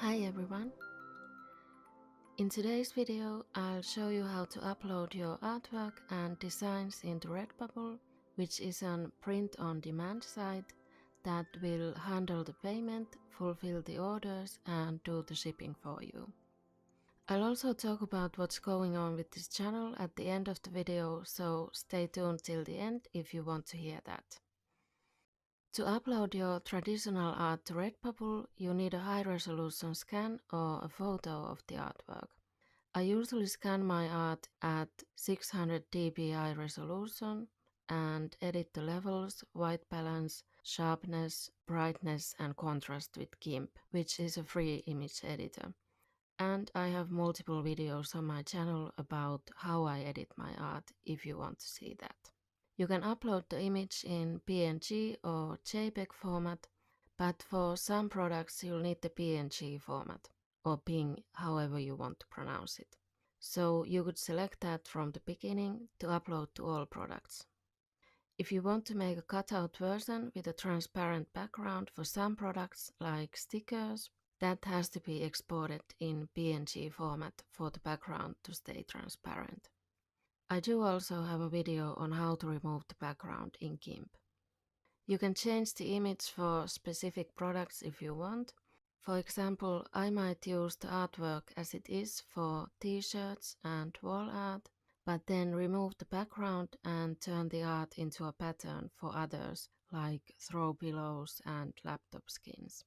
Hi everyone! In today's video I'll show you how to upload your artwork and designs into Redbubble, which is a print-on-demand site that will handle the payment, fulfill the orders and do the shipping for you. I'll also talk about what's going on with this channel at the end of the video, so stay tuned till the end if you want to hear that. To upload your traditional art to Redbubble, you need a high-resolution scan or a photo of the artwork. I usually scan my art at 600 dpi resolution and edit the levels, white balance, sharpness, brightness and contrast with GIMP, which is a free image editor. And I have multiple videos on my channel about how I edit my art if you want to see that. You can upload the image in PNG or JPEG format, but for some products you'll need the PNG format, or PNG, however you want to pronounce it. So you could select that from the beginning to upload to all products. If you want to make a cutout version with a transparent background for some products like stickers, that has to be exported in PNG format for the background to stay transparent. I do also have a video on how to remove the background in GIMP. You can change the image for specific products if you want. For example, I might use the artwork as it is for t-shirts and wall art, but then remove the background and turn the art into a pattern for others like throw pillows and laptop skins.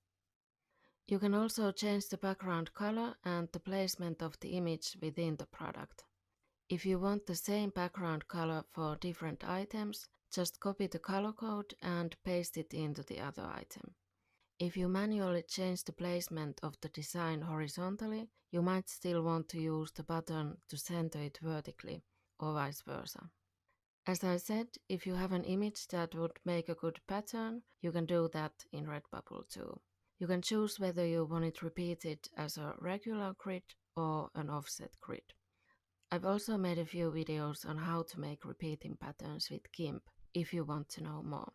You can also change the background color and the placement of the image within the product. If you want the same background color for different items, just copy the color code and paste it into the other item. If you manually change the placement of the design horizontally, you might still want to use the button to center it vertically, or vice versa. As I said, if you have an image that would make a good pattern, you can do that in Redbubble too. You can choose whether you want it repeated as a regular grid or an offset grid. I've also made a few videos on how to make repeating patterns with GIMP, if you want to know more.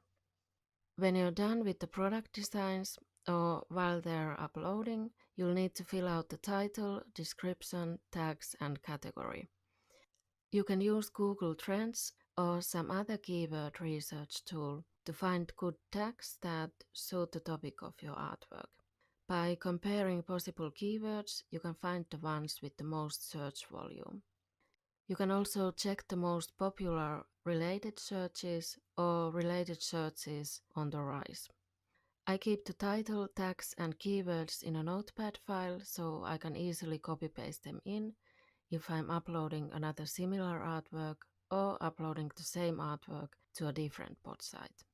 When you're done with the product designs, or while they're uploading, you'll need to fill out the title, description, tags and category. You can use Google Trends or some other keyword research tool to find good tags that suit the topic of your artwork. By comparing possible keywords, you can find the ones with the most search volume. You can also check the most popular related searches or related searches on the rise. I keep the title, tags and keywords in a notepad file so I can easily copy-paste them in if I'm uploading another similar artwork or uploading the same artwork to a different bot site.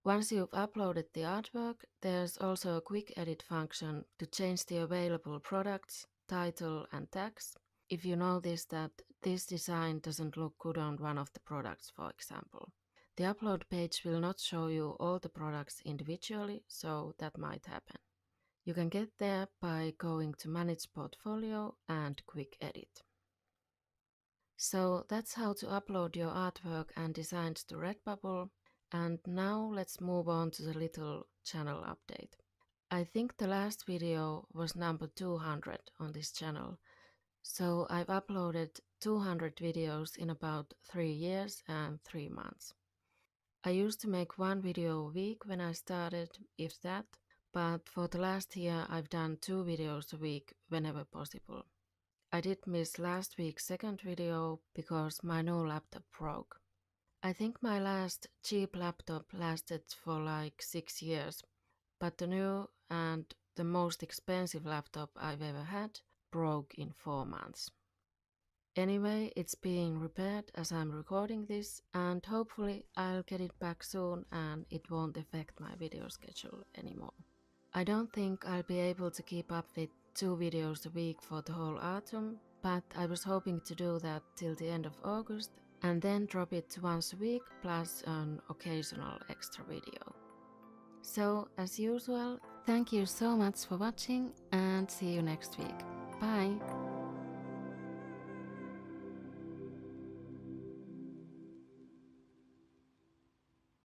Once you've uploaded the artwork, there's also a quick edit function to change the available products, title and tags. If you notice that this design doesn't look good on one of the products, for example. The upload page will not show you all the products individually, so that might happen. You can get there by going to Manage Portfolio and Quick Edit. So that's how to upload your artwork and designs to Redbubble, and now let's move on to the little channel update. I think the last video was number 200 on this channel. So I've uploaded 200 videos in about 3 years and 3 months. I used to make one video a week when I started, if that, but for the last year I've done 2 videos a week whenever possible. I did miss last week's second video because my new laptop broke. I think my last cheap laptop lasted for like 6 years, but the new and the most expensive laptop I've ever had broke in 4 months. Anyway, it's being repaired as I'm recording this, and hopefully I'll get it back soon and it won't affect my video schedule anymore. I don't think I'll be able to keep up with 2 videos a week for the whole autumn, but I was hoping to do that till the end of August and then drop it once a week plus an occasional extra video. So, as usual, thank you so much for watching and see you next week. Bye!